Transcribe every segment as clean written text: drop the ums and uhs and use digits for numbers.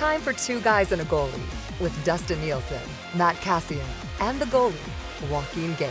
time for Two Guys and a Goalie with Dustin Nielson, Matt Kassian, and the goalie, Joaquin Gage.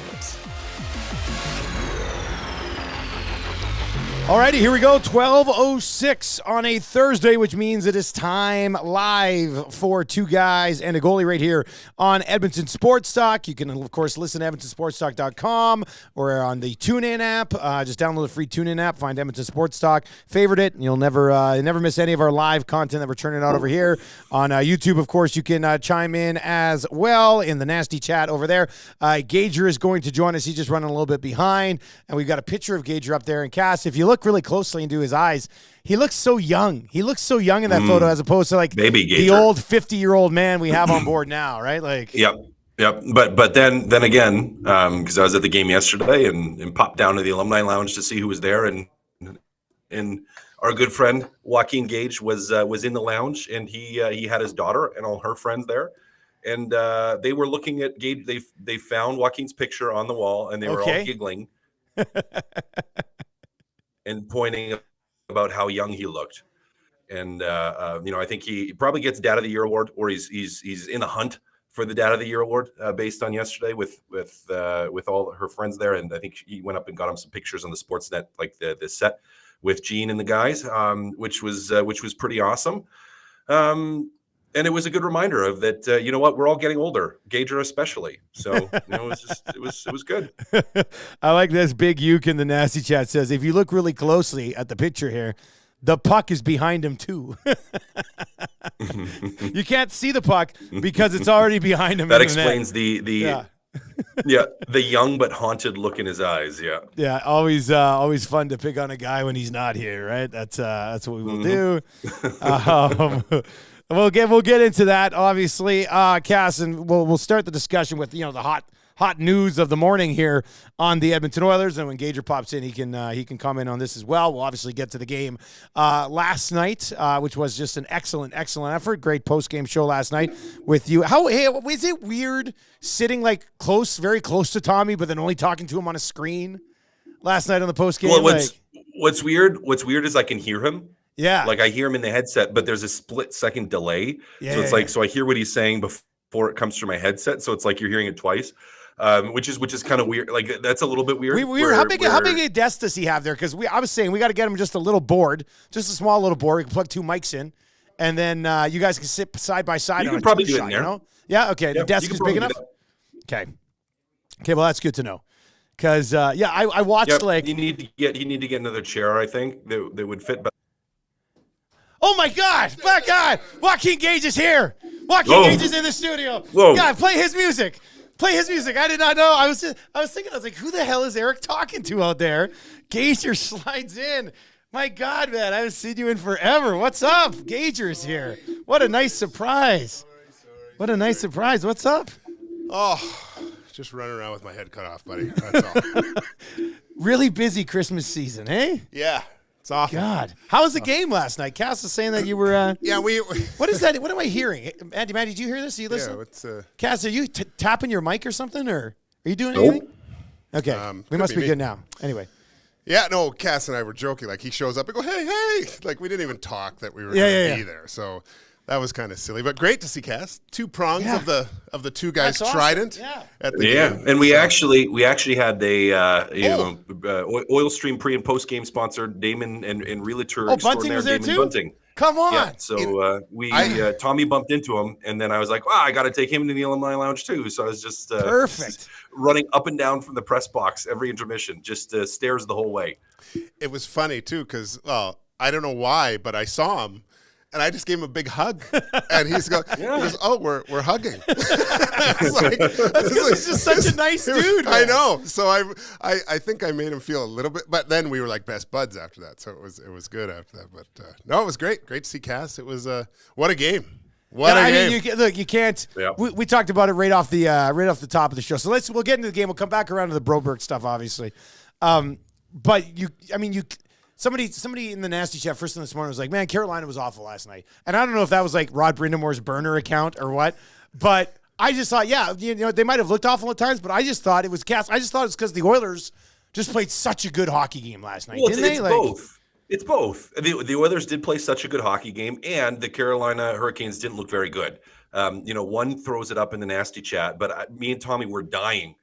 Alrighty, here we go. 12:06 on a Thursday, which means it is time live for Two Guys and a Goalie right here on Edmonton Sports Talk. You can, of course, listen to EdmontonSportsTalk.com or on the TuneIn app. Just download the free TuneIn app, find Edmonton Sports Talk, favorite it, and you'll never miss any of our live content that we're turning out over here. On YouTube, of course, you can chime in as well in the nasty chat over there. Gager is going to join us. He's just running a little bit behind, and we've got a picture of Gager up there. And Cass, if you look really closely into his eyes, he looks so young. He looks so young in that photo as opposed to like Baby Gager, the old 50-year-old man we have on board now, right? Like, Yep. But then again, because I was at the game yesterday and popped down to the alumni lounge to see who was there, and our good friend Joaquin Gage was in the lounge, and he had his daughter and all her friends there, and they were looking at Gage. They found Joaquin's picture on the wall, and they were all giggling and pointing about how young he looked. And I think he probably gets Dad of the Year award, or he's in the hunt for the Dad of the Year award based on yesterday with all her friends there. And I think he went up and got him some pictures on the Sportsnet, like the set with Gene and the guys, which was pretty awesome. And it was a good reminder of that. You know what? We're all getting older, Gager especially. So it was good. I like this. Big Uke in the nasty chat says, if you look really closely at the picture here, the puck is behind him too. You can't see the puck because it's already behind him. That explains the yeah. The young but haunted look in his eyes. Yeah. Always fun to pick on a guy when he's not here, right? That's what we will do. We'll get into that, obviously, Cass, and we'll start the discussion with the hot news of the morning here on the Edmonton Oilers. And when Gager pops in, he can comment on this as well. We'll obviously get to the game last night, which was just an excellent effort. Great post-game show last night with you. Was it weird sitting like very close to Tommy, but then only talking to him on a screen last night on the post-game? Well, what's weird is I can hear him. Yeah. Like I hear him in the headset, but there's a split-second delay. So I hear what he's saying before it comes through my headset. So it's like you're hearing it twice, which is kind of weird. Like that's a little bit weird. How big a desk does he have there? Because I was saying we got to get him just a little board, just a small little board. We can plug two mics in, and then you guys can sit side by side. You on can a probably do it shot, in there. You know? Yeah. Okay. The desk is big enough. Okay. Well, that's good to know. Because I watched you need to get another chair. I think that would fit better. Oh my God! Black guy, Joaquin Gage is here. Gage is in the studio. Whoa. God, play his music. I did not know. I was thinking, like, who the hell is Eric talking to out there? Gager slides in. My God, man, I haven't seen you in forever. What's up? Gager's here. What a nice surprise. What a nice surprise. What's up? Oh, just running around with my head cut off, buddy. That's all. Really busy Christmas season, eh? Yeah. It's awful. God. How was the game last night? Cass is saying that you were What is that? What am I hearing? Maddie, did you hear this? Are you listening? Yeah, Cass, are you tapping your mic or something, or are you doing anything? Okay. We must be good now. Anyway. Yeah, no, Cass and I were joking. Like, he shows up and go, hey. Like, we didn't even talk that we were going to be there. So that was kind of silly. But great to see Cass. Two prongs of the two guys trident at the game. And we actually had a Oil Stream pre and post game sponsor, Damon and realtor. Bunting was there Damon too? Bunting. Come on. Yeah, so Tommy bumped into him, and then I was like, wow, I got to take him to the alumni lounge too. So I was just perfect, running up and down from the press box every intermission, just stairs the whole way. It was funny too, because I don't know why, but I saw him. And I just gave him a big hug, and he goes, "Oh, we're hugging." He's just such a nice dude. Man. I know. So I think I made him feel a little bit, but then we were like best buds after that. So it was good after that. But no, it was great to see Cass. It was what a game. What a game. Look, you can't. Yeah. We talked about it right off the top of the show. So we'll get into the game. We'll come back around to the Broberg stuff, obviously. But Somebody in the nasty chat first thing this morning was like, man, Carolina was awful last night. And I don't know if that was like Rod Brindamore's burner account or what, but I just thought, they might have looked awful at times, but I just thought it was Cass. I just thought it's because the Oilers just played such a good hockey game last night, didn't they? Both. It's both. The Oilers did play such a good hockey game, and the Carolina Hurricanes didn't look very good. One throws it up in the nasty chat, but me and Tommy were dying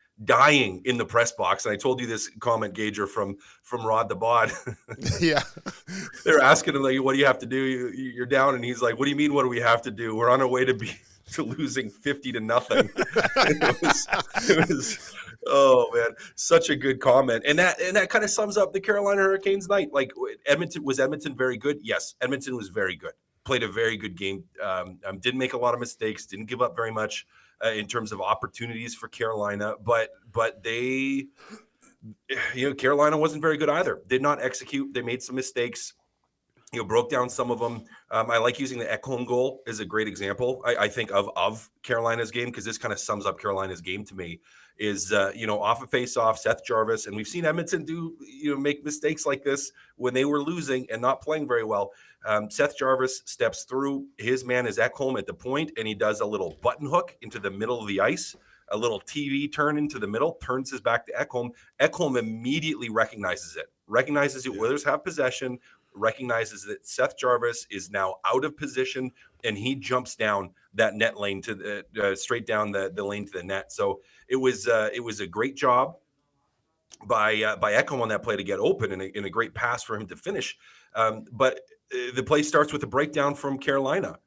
in the press box. And I told you this comment, Gager, from Rod the Bod. Yeah. They're asking him, like, what do you have to do? You're down. And he's like, what do you mean, what do we have to do? We're on our way to losing 50-0 It was oh man, such a good comment. And that kind of sums up the Carolina Hurricanes night. Like, Edmonton very good? Yes, Edmonton was very good. Played a very good game. Didn't make a lot of mistakes, didn't give up very much in terms of opportunities for Carolina, but they, Carolina wasn't very good either. Did not execute. They made some mistakes. Broke down some of them. I like using the Ekholm goal as a great example. I think of Carolina's game, because this kind of sums up Carolina's game to me. Is off a face-off, Seth Jarvis, and we've seen Edmonton make mistakes like this when they were losing and not playing very well. Seth Jarvis steps through. His man is Ekholm at the point, and he does a little button hook into the middle of the ice, a little TV turn into the middle, turns his back to Ekholm. Ekholm immediately recognizes it. Oilers have possession, recognizes that Seth Jarvis is now out of position, and he jumps down that net lane to the straight down the lane to the net. So it was a great job by Ekholm on that play to get open, and a great pass for him to finish. But the play starts with a breakdown from Carolina,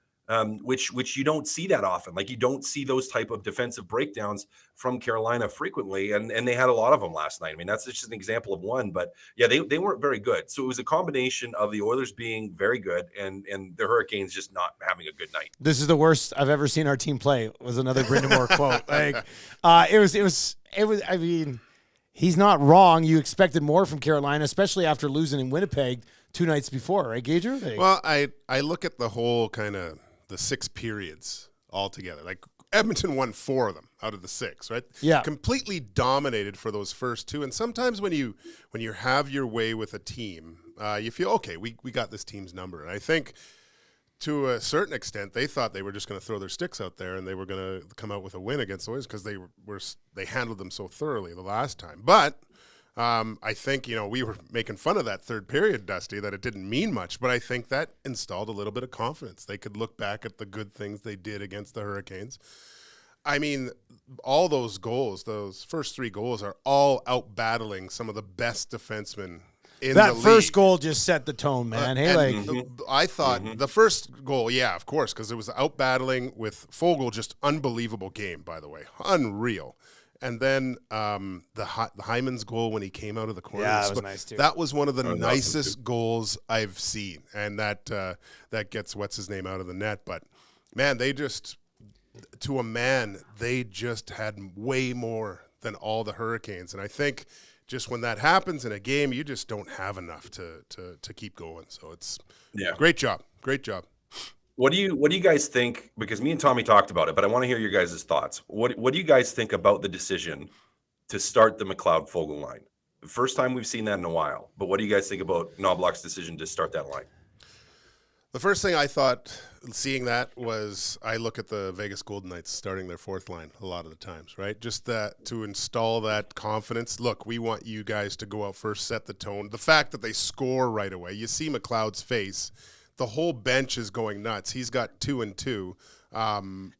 which you don't see that often. Like, you don't see those type of defensive breakdowns from Carolina frequently, and they had a lot of them last night. I mean, that's just an example of one, but yeah, they weren't very good. So it was a combination of the Oilers being very good and the Hurricanes just not having a good night. This is the worst I've ever seen our team play, was another Brindamore quote. Like, it was. I mean, he's not wrong. You expected more from Carolina, especially after losing in Winnipeg 2 nights before, right, Gager? Like, well, I look at the whole kind of the 6 periods altogether. Like, Edmonton won 4 of them out of the 6, right? Yeah. Completely dominated for those first 2. And sometimes when you have your way with a team, you feel, okay, we got this team's number. And I think to a certain extent, they thought they were just going to throw their sticks out there and they were going to come out with a win against the Oilers, because they handled them so thoroughly the last time. But I think, we were making fun of that third period, Dusty, that it didn't mean much, but I think that installed a little bit of confidence. They could look back at the good things they did against the Hurricanes. I mean, all those goals, those first 3 goals, are all out battling some of the best defensemen in the league. That first goal just set the tone, man. I thought the first goal, yeah, of course, because it was out battling with Foegele, just unbelievable game, by the way. Unreal. And then the Hyman's goal when he came out of the corner. Yeah, that was nice too. That was one of the nicest goals I've seen. And that gets what's-his-name out of the net. But, man, they just, to a man, they just had way more than all the Hurricanes. And I think just when that happens in a game, you just don't have enough to keep going. So it's great job. Great job. What do you guys think? Because me and Tommy talked about it, but I want to hear your guys' thoughts. What do you guys think about the decision to start the McLeod-Foegele line? The first time we've seen that in a while. But what do you guys think about Knobloch's decision to start that line? The first thing I thought, seeing that, was I look at the Vegas Golden Knights starting their 4th line a lot of the times, right? Just that, to install that confidence. Look, we want you guys to go out first, set the tone. The fact that they score right away, you see McLeod's face. The whole bench is going nuts. He's got 2 and 2.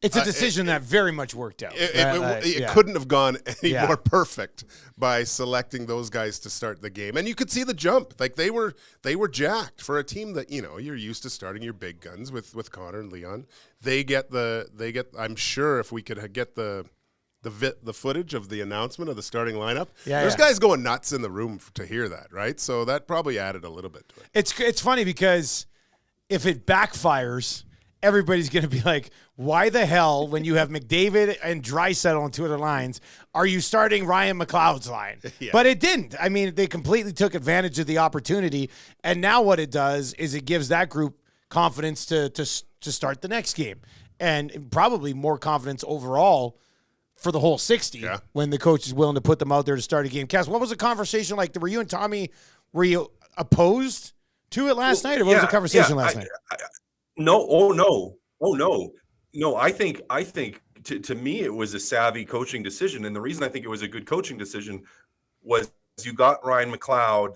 It's a decision that very much worked out. It couldn't have gone any more perfect by selecting those guys to start the game. And you could see the jump. Like, they were jacked for a team that, you're used to starting your big guns with Connor and Leon. They get I'm sure if we could get the footage of the announcement of the starting lineup, there's guys going nuts in the room to hear that, right? So that probably added a little bit to it. It's funny because if it backfires, everybody's going to be like, why the hell, when you have McDavid and Draisaitl on 2 other lines, are you starting Ryan McLeod's line? Yeah. But it didn't. I mean, they completely took advantage of the opportunity, and now what it does is it gives that group confidence to start the next game, and probably more confidence overall for the whole 60 when the coach is willing to put them out there to start a game. Cass, what was the conversation like? Were you and Tommy, were you opposed to it last night, or what was the conversation last night? No. I think to me it was a savvy coaching decision, and the reason I think it was a good coaching decision was you got Ryan McLeod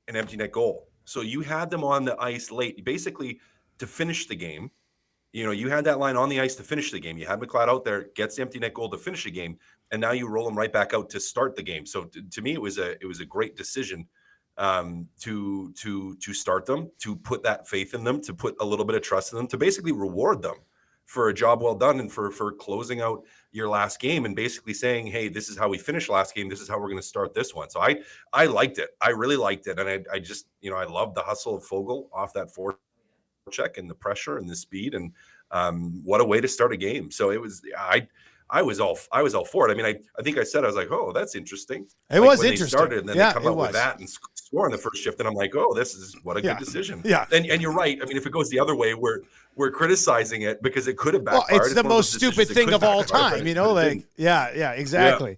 an empty net goal. So you had them on the ice late, basically to finish the game. You had that line on the ice to finish the game. You had McLeod out there, gets the empty net goal to finish the game, and now you roll them right back out to start the game. So to me, it was a great decision to start them, to put that faith in them, to put a little bit of trust in them, to basically reward them for a job well done and for closing out your last game and basically saying, hey, this is how we finished last game. This is how we're going to start this one. So I liked it. I really liked it. And I just, I loved the hustle of Foegele off that forecheck and the pressure and the speed. And what a way to start a game. So it was, I was all for it. I mean, I think I said, I was like, oh, that's interesting. It was interesting. They started and then they come up with that and score in the first shift. And I'm like, oh, this is what a good decision. Yeah. And you're right. I mean, if it goes the other way, we're criticizing it because it could have backfired. Well, it's the most stupid thing of all time, Yeah, exactly.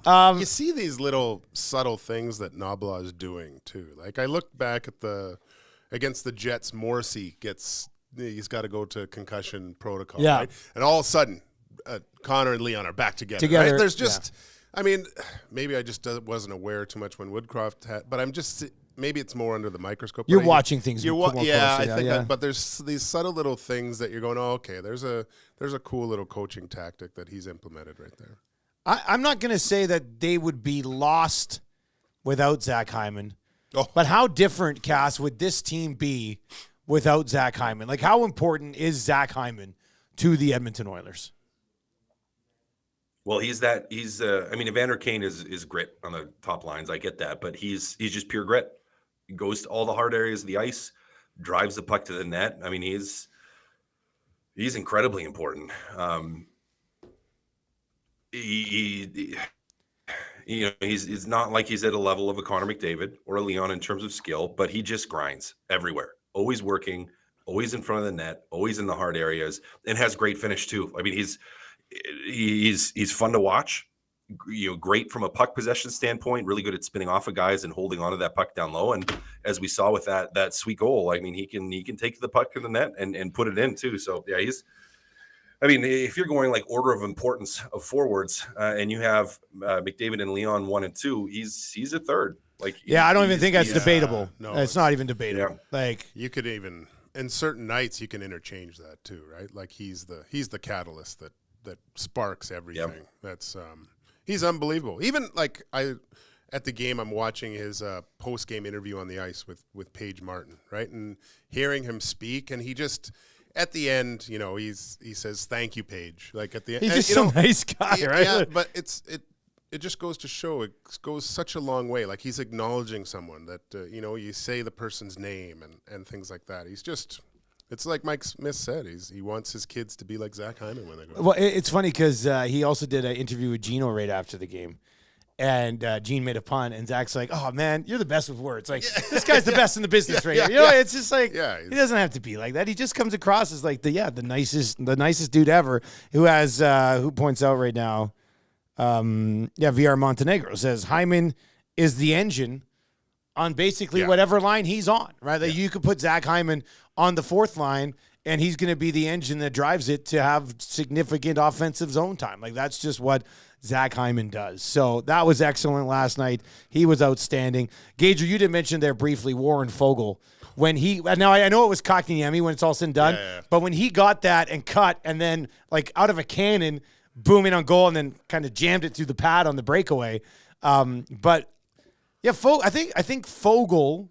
Yeah. You see these little subtle things that Nobla is doing too. Like I look back at against the Jets, Morrissey he's got to go to concussion protocol. Yeah. Right? And all of a sudden, Connor and Leon are back together. Right? There's just, I mean, maybe I just wasn't aware too much when Woodcroft had, but I'm just, maybe it's more under the microscope. You're watching things. I think but there's these subtle little things that you're going, oh, okay, there's a cool little coaching tactic that he's implemented right there. I'm not going to say that they would be lost without Zack Hyman, but how different, Cass, would this team be without Zack Hyman? Like, how important is Zack Hyman to the Edmonton Oilers? Well, Evander Kane is grit on the top lines. I get that, but he's just pure grit. He goes to all the hard areas of the ice, drives the puck to the net. I mean, he's incredibly important. He's not like he's at a level of a Connor McDavid or a Leon in terms of skill, but he just grinds everywhere, always working, always in front of the net, always in the hard areas, and has great finish too. I mean, he's fun to watch. Great from a puck possession standpoint, really good at spinning off of guys and holding onto that puck down low. And as we saw with that sweet goal, I mean, he can take the puck to the net and put it in too. So yeah, if you're going like order of importance of forwards, and you have McDavid and Leon 1 and 2, he's a third. I don't even think that's debatable. No, it's not even debatable. Yeah. Like you could even in certain nights you can interchange that too, right? Like he's the catalyst that sparks everything. Yep. That's he's unbelievable. Even like at the game, I'm watching his post-game interview on the ice with Paige Martin, right? And hearing him speak, and he just at the end, he says, "Thank you, Paige." Like at the end, he's just a nice guy, right? Yeah, but it just goes to show it goes such a long way. Like he's acknowledging someone that you say the person's name and things like that. He's just. It's like Mike Smith said. He wants his kids to be like Zack Hyman when they grow up. Well, it's funny because he also did an interview with Gino right after the game. And Gene made a pun, and Zach's like, oh, man, you're the best with words. Like, this guy's the best in the business right here. It's just like, he doesn't have to be like that. He just comes across as like the nicest dude ever who points out right now, VR Montenegro says Hyman is the engine on basically whatever line he's on, right? Like you could put Zack Hyman on the fourth line, and he's going to be the engine that drives it to have significant offensive zone time. Like that's just what Zack Hyman does. So that was excellent last night. He was outstanding. Gager, you did mention there briefly Warren Foegele. Now I know it was Kotkaniemi when it's all said and done, but when he got that and cut and then like out of a cannon, booming on goal and then kind of jammed it through the pad on the breakaway. But yeah, I think Foegele,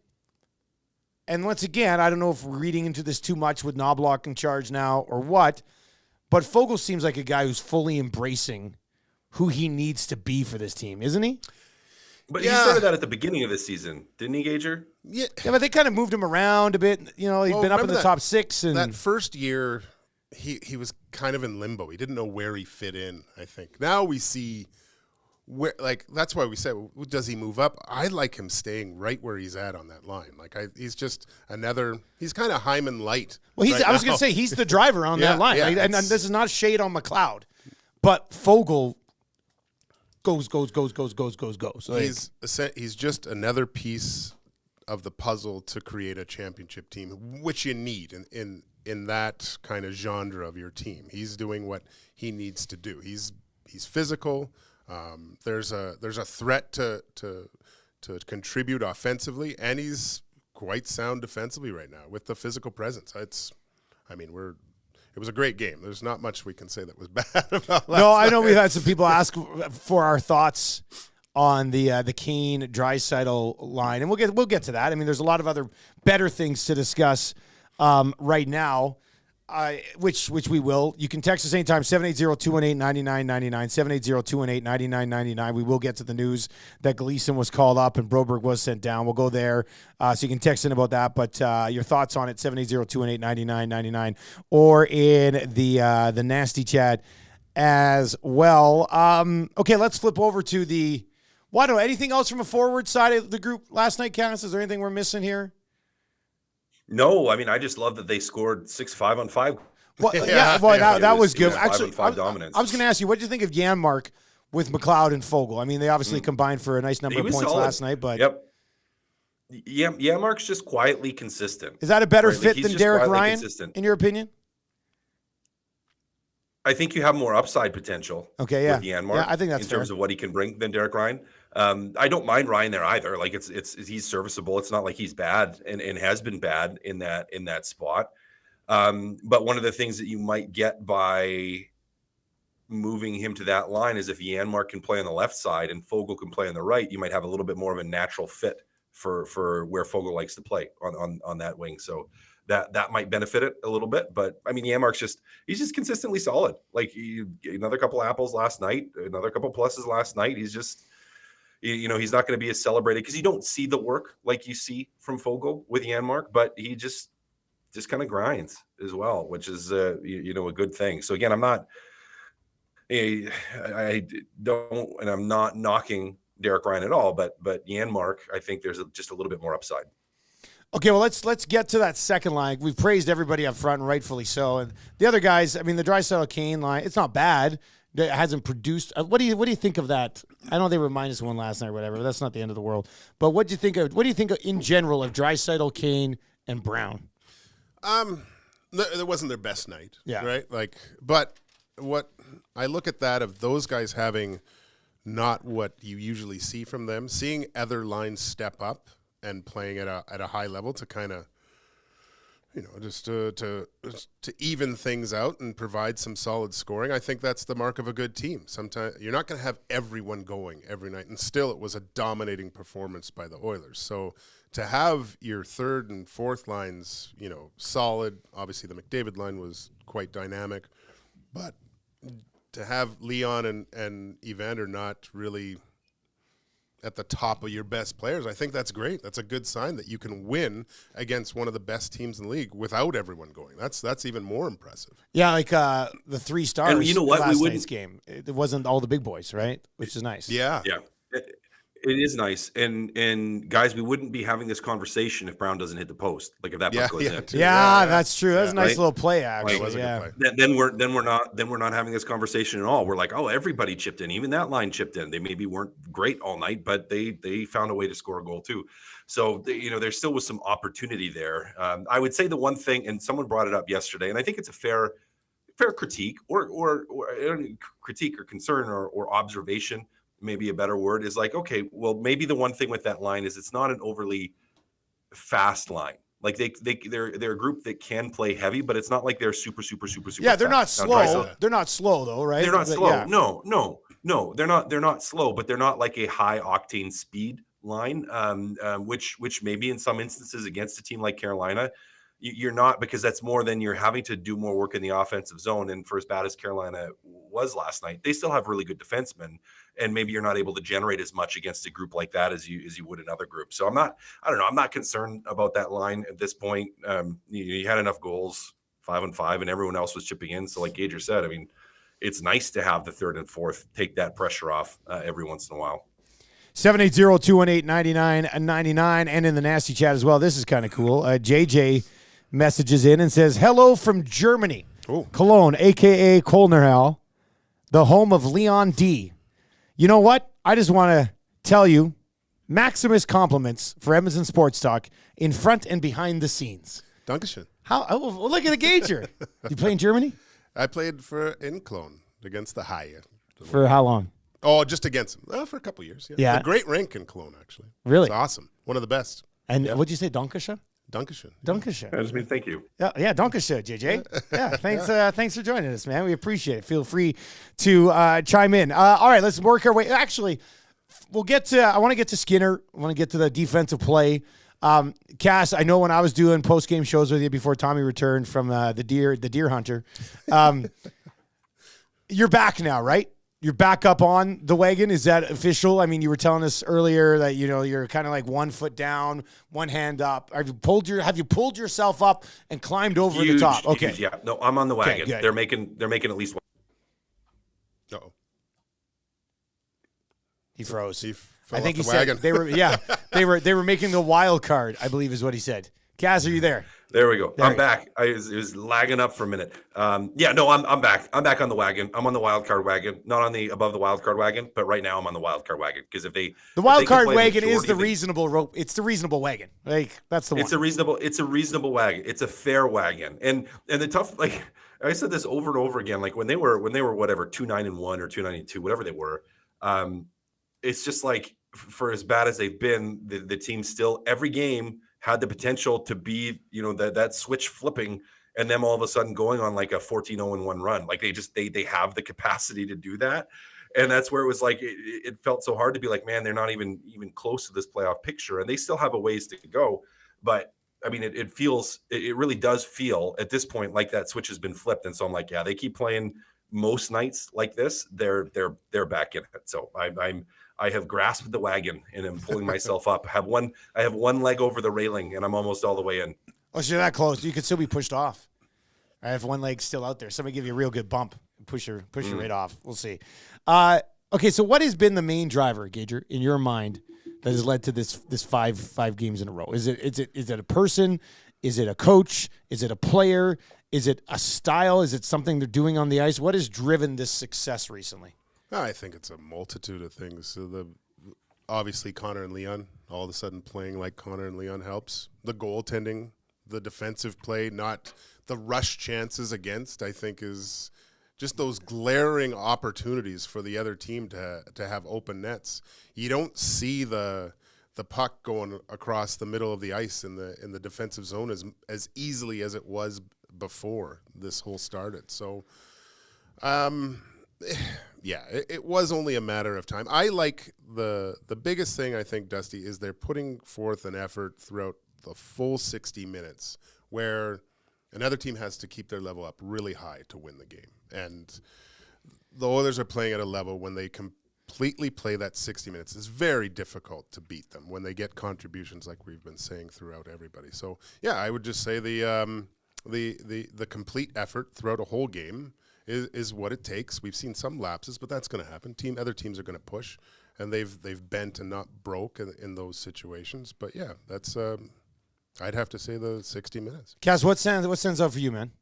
and once again, I don't know if we're reading into this too much with Knobloch in charge now or what, but Foegele seems like a guy who's fully embracing who he needs to be for this team, isn't he? But he started that at the beginning of the season, didn't he, Gager? Yeah, but they kind of moved him around a bit. He's been up in the top 6. And that first year, he was kind of in limbo. He didn't know where he fit in, I think. Now we see where, like, that's why we said, does he move up? I like him staying right where he's at on that line. Like, he's just he's kind of Hyman light. Well, I was going to say, he's the driver on that line. And this is not shade on McLeod, but Foegele goes. Like, he's just another piece of the puzzle to create a championship team, which you need in that kind of genre of your team. He's doing what he needs to do. He's physical. There's a threat to contribute offensively, and he's quite sound defensively right now with the physical presence. It was a great game. There's not much we can say that was bad about last I know night. we've had some people ask for our thoughts on the Kane Draisaitl line, and we'll get to that. I mean, there's a lot of other better things to discuss right now, which we will. You can text us anytime, 780-218-9999, 780-218-9999. We will get to the news that Gleason was called up and Broberg was sent down. We'll go there, so you can text in about that. But your thoughts on it, 780-218-9999, or in the nasty chat as well. Okay, let's flip over to the... Why don't anything else from a forward side of the group last night, Cass? Is there anything we're missing here? No, I mean, I just love that they scored 6 5-on-5. Well, that was good. Actually, 5-on-5 dominance. I was going to ask you, what did you think of Janmark with McLeod and Foegele? I mean, they obviously combined for a nice number of points solid last night, but Janmark's just quietly consistent. Is that a better fit than Derek Ryan, in your opinion? I think you have more upside potential. Okay, yeah, with Janmark, yeah, I think that's in terms of what he can bring than Derek Ryan. I don't mind Ryan there either. Like it's he's serviceable. It's not like he's bad and has been bad in that spot. But one of the things that you might get by moving him to that line is if Janmark can play on the left side and Foegele can play on the right, you might have a little bit more of a natural fit for where Foegele likes to play on that wing. So that might benefit it a little bit. But I mean, Janmark's he's just consistently solid. Like another couple apples last night, another couple pluses last night. He's just, he's not going to be as celebrated because you don't see the work like you see from Foegele with Janmark, but he just kind of grinds as well, which is a good thing. So again, I don't, and I'm not knocking Derek Ryan at all, but Janmark, I think there's just a little bit more upside. Okay, well, let's get to that second line. We've praised everybody up front, and rightfully so. And the other guys, I mean, the Draisaitl Kane line, it's not bad. It hasn't produced. What do you think of that? I know they were -1 last night or whatever. But that's not the end of the world. But what do you think in general of Draisaitl, Kane, and Brown? That wasn't their best night, yeah. Right? But what I look at that of those guys having not what you usually see from them, seeing other lines step up and playing at a high level to kind of, just to even things out and provide some solid scoring. I think that's the mark of a good team. Sometimes you're not going to have everyone going every night, and still it was a dominating performance by the Oilers. So to have your third and fourth lines, solid. Obviously, the McDavid line was quite dynamic, but to have Leon and Evander not really at the top of your best players, I think that's great. That's a good sign that you can win against one of the best teams in the league without everyone going. That's even more impressive. Yeah, like the 3 stars. And you know what? Last night's game. It wasn't all the big boys, right? Which is nice. Yeah. Yeah. It is nice. And guys, we wouldn't be having this conversation if Brown doesn't hit the post. Like if that puck goes in. Yeah, that's true. That's a nice right? little play, actually. That was a good play. Then we're not having this conversation at all. We're like, oh, everybody chipped in. Even that line chipped in. They maybe weren't great all night, but they found a way to score a goal too. So there still was some opportunity there. I would say the one thing, and someone brought it up yesterday, and I think it's a fair critique or critique or concern or observation. Maybe a better word is like, okay, well, maybe the one thing with that line is it's not an overly fast line. Like they're a group that can play heavy, but it's not like they're super. Yeah, they're fast. not slow. They're not slow though, right? They're not slow. Yeah. No, they're not slow, but they're not like a high octane speed line, which maybe in some instances against a team like Carolina, you're not, because that's more than you're having to do more work in the offensive zone. And for as bad as Carolina was last night, they still have really good defensemen, and maybe you're not able to generate as much against a group like that as you would in other groups. So I'm not concerned about that line at this point. You had enough goals, 5-on-5, and everyone else was chipping in. So like Gager said, I mean, it's nice to have the third and fourth take that pressure off every once in a while. 780-218-9999, and in the nasty chat as well. This is kind of cool. JJ messages in and says, hello from Germany. Ooh. Cologne, a.k.a. Kolnerhal, the home of Leon D. You know what? I just want to tell you, Maximus compliments for Edmonton Sports Talk in front and behind the scenes. Dankeschön. Oh, look at the Gager. You play in Germany? I played in Cologne against the Haie. For how long? Oh, just against them. For a couple years. Yeah. Yeah. A great rink in Cologne, actually. Really? It's awesome. One of the best. And what'd you say, Dankeschön? Dankeschön. Dankeschön. I just mean thank you. Yeah, Dankeschön, JJ. Yeah, thanks for joining us, man. We appreciate it. Feel free to chime in. All right, let's work our way. Actually, I want to get to Skinner. I want to get to the defensive play. Cass, I know when I was doing post-game shows with you before Tommy returned from the deer hunter, you're back now, right? You're back up on the wagon. Is that official? I mean, you were telling us earlier that you're kind of like 1 foot down, one hand up. Have you pulled yourself up and climbed over the top? Okay. Huge, yeah. No, I'm on the wagon. Okay, they're making at least one. Uh-oh. He froze. I think he said they were making the wild card, I believe is what he said. Kaz, are you there? There we go. I'm back. It was lagging up for a minute. I'm back. I'm back on the wagon. I'm on the wild card wagon, not on the above the wild card wagon, but right now I'm on the wild card wagon because the wild card wagon is the reasonable rope. It's the reasonable wagon. Like that's the one. It's a reasonable wagon. It's a fair wagon. And the tough, like I said this over and over again, like when they were whatever 2-9-1 or 2-9-2, whatever they were, it's just like for as bad as they've been, the team still every game had the potential to be, that switch flipping and them all of a sudden going on like a 14-0-1 run. Like they have the capacity to do that. And that's where it was like, it felt so hard to be like, man, they're not even close to this playoff picture and they still have a ways to go. But I mean, it really does feel at this point like that switch has been flipped. And so I'm like, yeah, they keep playing most nights like this. They're back in it. So I have grasped the wagon and am pulling myself up. I have one leg over the railing and I'm almost all the way in. Oh, so you're that close. You could still be pushed off. I have one leg still out there. Somebody give you a real good bump, push you right off. We'll see. Okay, so what has been the main driver, Gager, in your mind that has led to this five games in a row? Is it a person? Is it a coach? Is it a player? Is it a style? Is it something they're doing on the ice? What has driven this success recently? I think it's a multitude of things. So obviously Connor and Leon, all of a sudden playing like Connor and Leon helps. The goaltending, the defensive play, not the rush chances against, I think is just those glaring opportunities for the other team to have open nets. You don't see the puck going across the middle of the ice in the defensive zone as easily as it was before this whole started. So, yeah, it was only a matter of time. I like the biggest thing, I think, Dusty, is they're putting forth an effort throughout the full 60 minutes where another team has to keep their level up really high to win the game. And the Oilers are playing at a level when they completely play that 60 minutes. It's very difficult to beat them when they get contributions like we've been saying throughout everybody. So, yeah, I would just say the complete effort throughout a whole game is what it takes. We've seen some lapses, but that's going to happen. Other teams are going to push, and they've bent and not broke in those situations. But yeah, that's I'd have to say the 60 minutes. Kaz, what stands out for you, man?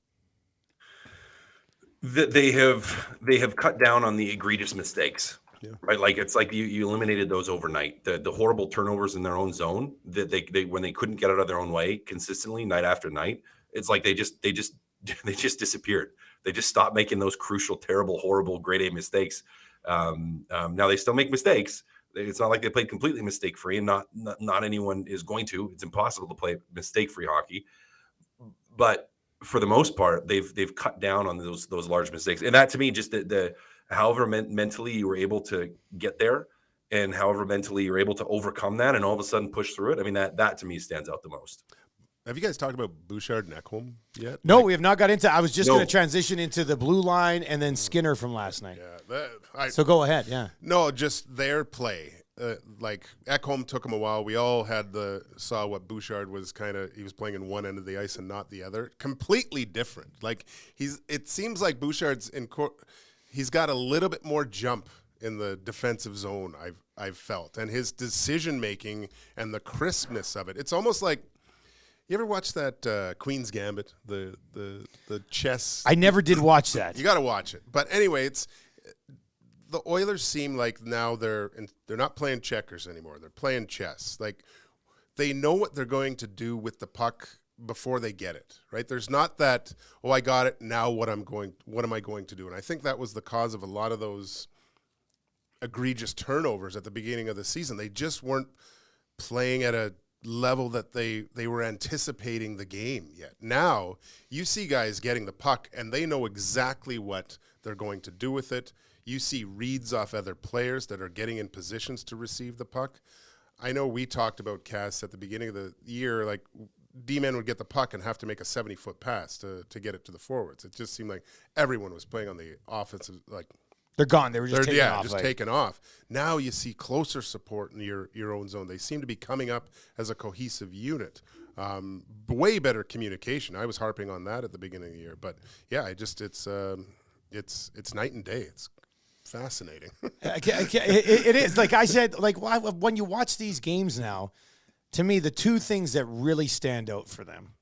They have cut down on the egregious mistakes. Yeah. Right, like it's like you eliminated those overnight. The horrible turnovers in their own zone that they when they couldn't get out of their own way consistently night after night. It's like they just disappeared. They just stopped making those crucial, terrible, horrible grade A mistakes. Now they still make mistakes. It's not like they played completely mistake free, and not anyone is going to. It's impossible to play mistake free hockey. But for the most part, they've cut down on those large mistakes, and that to me just the however mentally you were able to get there, and however mentally you're able to overcome that, and all of a sudden push through it. I mean that to me stands out the most. Have you guys talked about Bouchard and Ekholm yet? No, we have not got into. I was just going to transition into the blue line and then Skinner from last night. Yeah, so go ahead. Yeah. No, just their play. Like Ekholm took him a while. We all saw what Bouchard was he was playing in one end of the ice and not the other. Completely different. Like it seems like Bouchard's he's got a little bit more jump in the defensive zone. I've felt, and his decision making and the crispness of it. It's almost like. You ever watch that Queen's Gambit, the chess? I never did watch that. You got to watch it. But anyway, it's the Oilers seem like now they're not playing checkers anymore. They're playing chess. Like they know what they're going to do with the puck before they get it. Right? There's not that, oh, I got it. Now what am I going to do? And I think that was the cause of a lot of those egregious turnovers at the beginning of the season. They just weren't playing at a level that they were anticipating the game yet. Now you see guys getting the puck and they know exactly what they're going to do with it. You see reads off other players that are getting in positions to receive the puck. I know we talked about, Cass, at the beginning of the year, like D-men would get the puck and have to make a 70-foot pass to get it to the forwards. It just seemed like everyone was playing on the offensive, like they're gone. They were just taking off. Just taking off. Now you see closer support in your own zone. They seem to be coming up as a cohesive unit. Way better communication. I was harping on that at the beginning of the year, but yeah, it's night and day. It's fascinating. It is. Like I said, like when you watch these games now, to me, the two things that really stand out for them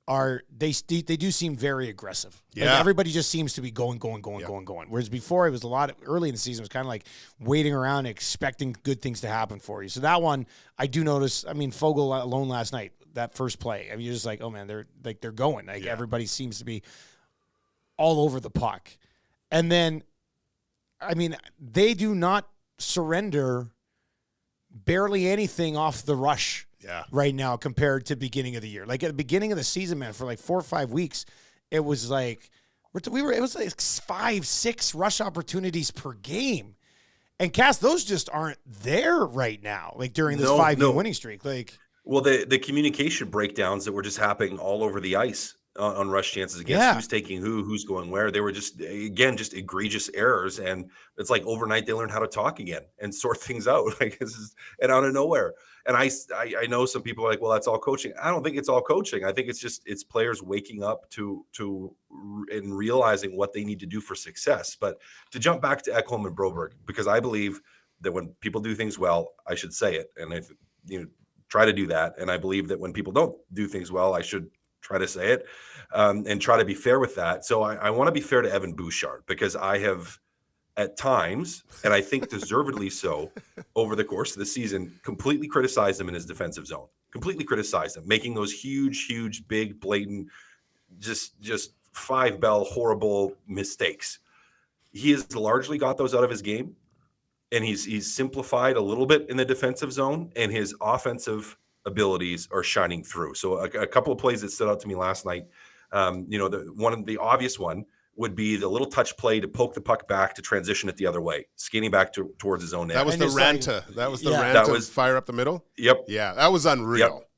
are they do seem very aggressive. Yeah. Like everybody just seems to be going. Whereas before, it was early in the season, it was kind of like waiting around, expecting good things to happen for you. So that one, I do notice. I mean, Foegele alone last night, that first play. I mean, you're just like, oh man, they're going. Like everybody seems to be all over the puck. And then, I mean, they do not surrender barely anything off the rush right now compared to beginning of the year. Like at the beginning of the season, man, for like 4 or 5 weeks, it was like it was like 5-6 rush opportunities per game. And Cass, those just aren't there right now, like during this 5-game winning streak. Like, well, the communication breakdowns that were just happening all over the ice on rush chances against who's taking who's going where. They were just egregious errors. And it's like overnight they learned how to talk again and sort things out. Like and out of nowhere. And I know some people are like, well, that's all coaching. I don't think it's all coaching. I think it's players waking up to and realizing what they need to do for success. But to jump back to Ekholm and Broberg, because I believe that when people do things well, I should say it. And if try to do that. And I believe that when people don't do things well, I should try to say it and try to be fair with that. So I want to be fair to Evan Bouchard, because I have at times, and I think deservedly so, over the course of the season, completely criticized him in his defensive zone. Completely criticized him, making those huge, big, blatant, just 5-bell horrible mistakes. He has largely got those out of his game, and he's simplified a little bit in the defensive zone, and his offensive abilities are shining through. So a couple of plays that stood out to me last night, the obvious one would be the little touch play to poke the puck back to transition it the other way, skating back towards his own net. That was the Ranta. That was the Ranta fire up the middle? Yep. Yeah, that was unreal. Yep.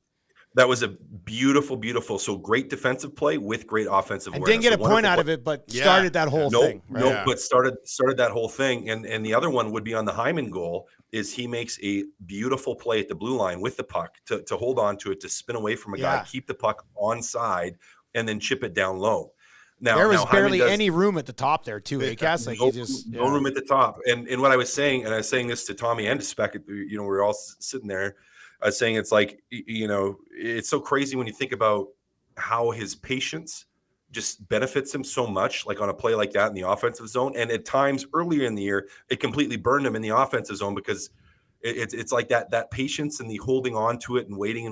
That was a beautiful, so great defensive play with great offensive awareness. And didn't get a point out of it, but started that whole thing. Right? But started that whole thing. And the other one would be on the Hyman goal, is he makes a beautiful play at the blue line with the puck to hold on to it, to spin away from a guy, keep the puck onside, and then chip it down low. Now, there was barely any room at the top there, too. Cass? Like no room at the top. And what I was saying, and I was saying this to Tommy and to Speck, we were all sitting there. I was saying it's like, it's so crazy when you think about how his patience just benefits him so much, like on a play like that in the offensive zone. And at times earlier in the year, it completely burned him in the offensive zone, because it's like that patience and the holding on to it and waiting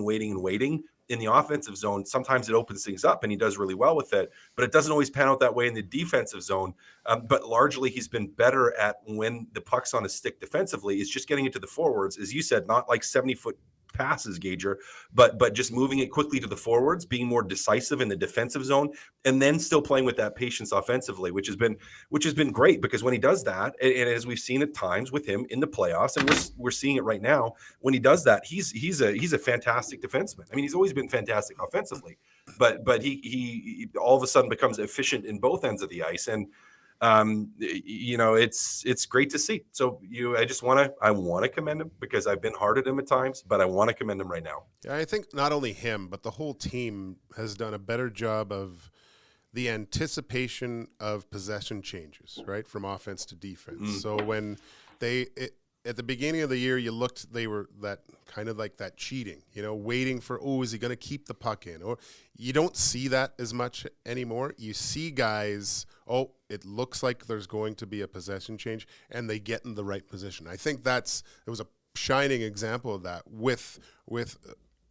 in the offensive zone. Sometimes it opens things up and he does really well with it, but it doesn't always pan out that way in the defensive zone. But largely he's been better at, when the puck's on his stick defensively, is just getting it to the forwards, as you said, not like 70-foot passes, Gager, but just moving it quickly to the forwards, being more decisive in the defensive zone, and then still playing with that patience offensively, which has been great, because when he does that, and as we've seen at times with him in the playoffs, and we're seeing it right now, when he does that, he's a fantastic defenseman. I mean, he's always been fantastic offensively, but he all of a sudden becomes efficient in both ends of the ice, and it's great to see. So I want to commend him, because I've been hard at him at times, but I want to commend him right now. Yeah, I think not only him, but the whole team has done a better job of the anticipation of possession changes, right, from offense to defense. So when at the beginning of the year, they were that kind of like that cheating, waiting for, is he going to keep the puck in? Or you don't see that as much anymore. You see guys, it looks like there's going to be a possession change, and they get in the right position. I think there was a shining example of that with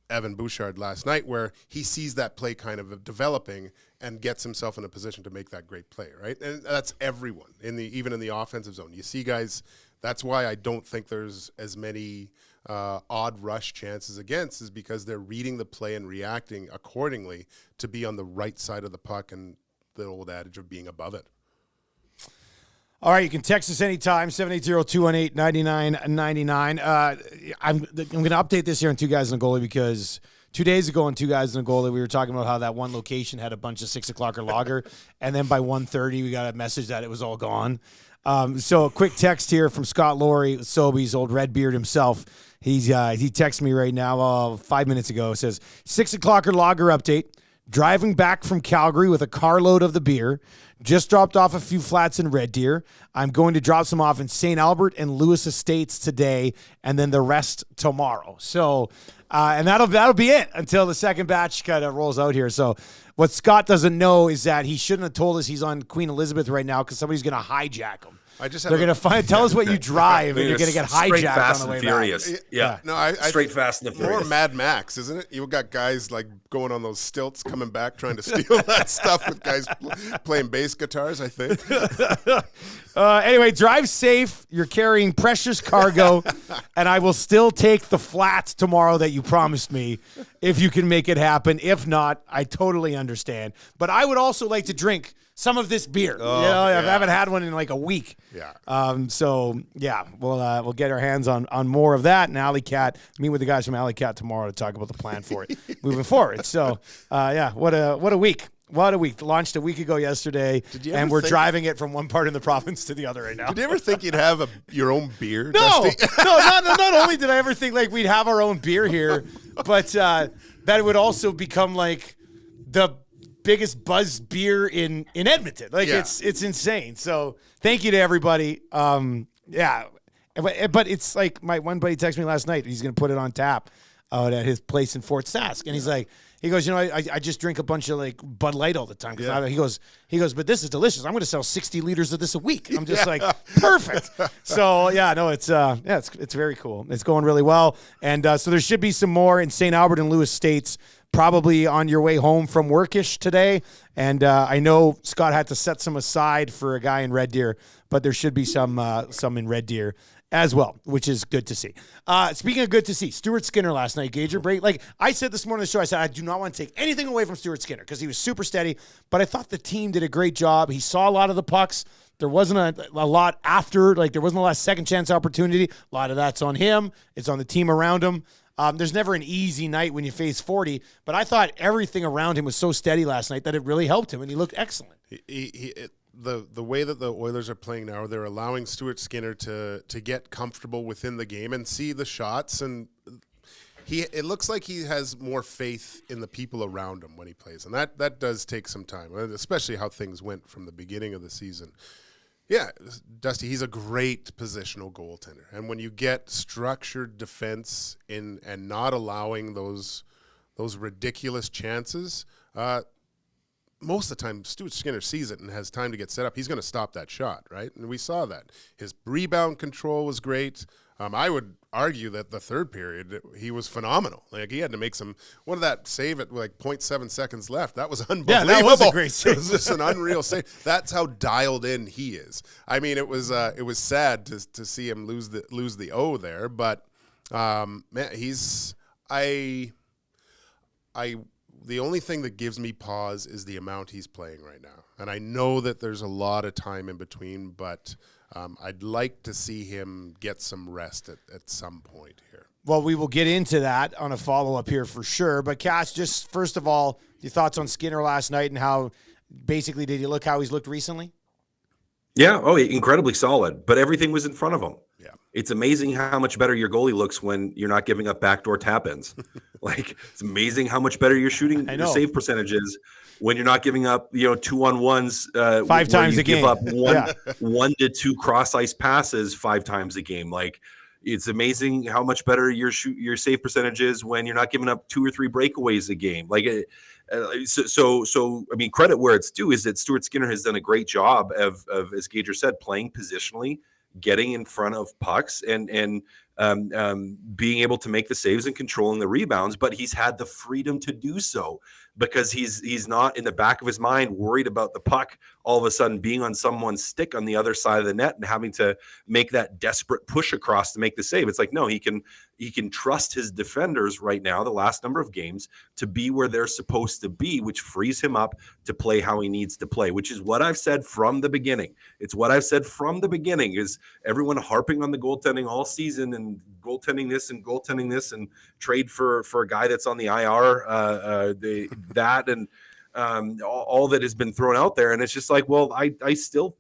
Evan Bouchard last night, where he sees that play kind of developing and gets himself in a position to make that great play, right? And that's everyone even in the offensive zone. You see guys. That's why I don't think there's as many odd rush chances against is because they're reading the play and reacting accordingly to be on the right side of the puck, and the old adage of being above it. All right, you can text us anytime, 780-218-9999. I'm going to update this here on Two Guys and a Goalie because 2 days ago on Two Guys and a Goalie, we were talking about how that one location had a bunch of 6 o'clock or lager, and then by 1:30 we got a message that it was all gone. So a quick text here from Scott Laurie, Sobeys, old Redbeard himself. He texted me right now 5 minutes ago. It says, 6 o'clock or lager update. Driving back from Calgary with a carload of the beer. Just dropped off a few flats in Red Deer. I'm going to drop some off in St. Albert and Lewis Estates today, and then the rest tomorrow. So, and that'll be it until the second batch kind of rolls out here. So what Scott doesn't know is that he shouldn't have told us he's on Queen Elizabeth right now because somebody's going to hijack him. They're going to tell us what you drive, and you're going to get hijacked on the way furious. back. Yeah. No, Straight Fast and the Furious. More Mad Max, isn't it? You've got guys like going on those stilts, coming back, trying to steal that stuff with guys playing bass guitars, I think. Anyway, drive safe. You're carrying precious cargo, and I will still take the flat tomorrow that you promised me if you can make it happen. If not, I totally understand. But I would also like to drink some of this beer. I haven't had one in like a week. Yeah. We'll get our hands on more of that. And Alley Cat, meet with the guys from Alley Cat tomorrow to talk about the plan for it moving forward. So, what a week. What a week. Launched a week ago yesterday, and we're driving it from one part of the province to the other right now. Did you ever think you'd have your own beer, No. Dusty? No, not only did I ever think like we'd have our own beer here, but that it would also become like the biggest buzz beer in Edmonton. It's insane. So thank you to everybody. But it's like my one buddy texted me last night. He's going to put it on tap out at his place in Fort Sask. And he goes, I just drink a bunch of like Bud Light all the time. He goes, but this is delicious. I'm going to sell 60 liters of this a week. I'm just like, perfect. So it's very cool. It's going really well. And so there should be some more in St. Albert and Lewis States, probably on your way home from workish today. And I know Scott had to set some aside for a guy in Red Deer, but there should be some in Red Deer as well, which is good to see. Speaking of good to see, Stuart Skinner last night, Gager, like I said this morning on the show, I said I do not want to take anything away from Stuart Skinner because he was super steady, but I thought the team did a great job. He saw a lot of the pucks. There wasn't a lot after, like there wasn't a lot of second chance opportunity. A lot of that's on him. It's on the team around him. There's never an easy night when you face 40, but I thought everything around him was so steady last night that it really helped him, and he looked excellent. The way that the Oilers are playing now, they're allowing Stuart Skinner to get comfortable within the game and see the shots, and it looks like he has more faith in the people around him when he plays, and that does take some time, especially how things went from the beginning of the season. Yeah, Dusty, he's a great positional goaltender. And when you get structured defense in and not allowing those ridiculous chances, most of the time Stuart Skinner sees it and has time to get set up. He's going to stop that shot, right? And we saw that. His rebound control was great. I would argue that the third period, he was phenomenal. Like, he had to make one of that save at like 0.7 seconds left. That was unbelievable. Yeah, that was a great save. It was just an unreal save. That's how dialed in he is. I mean, it was sad to see him lose the O there, but man, the only thing that gives me pause is the amount he's playing right now. And I know that there's a lot of time in between, but I'd like to see him get some rest at some point here. Well, we will get into that on a follow-up here for sure. But, Cass, just first of all, your thoughts on Skinner last night and how basically did you look how he's looked recently? Yeah, incredibly solid. But everything was in front of him. Yeah. It's amazing how much better your goalie looks when you're not giving up backdoor tap-ins. Like, it's amazing how much better you're shooting your save percentages when you're not giving up, 2-on-1s 5 times a game. Give up 1 to 2 cross-ice passes 5 times a game. Like, it's amazing how much better your save percentage is when you're not giving up 2 or 3 breakaways a game. Like, so I mean, credit where it's due is that Stuart Skinner has done a great job of as Gager said, playing positionally, getting in front of pucks, and being able to make the saves and controlling the rebounds. But he's had the freedom to do so because he's not in the back of his mind worried about the puck all of a sudden being on someone's stick on the other side of the net and having to make that desperate push across to make the save. It's like, no, he can he can trust his defenders right now, the last number of games, to be where they're supposed to be, which frees him up to play how he needs to play, which is what I've said from the beginning. It's what I've said from the beginning, is everyone harping on the goaltending all season and goaltending this and trade for a guy that's on the IR, all that has been thrown out there. And it's just like, well, I still,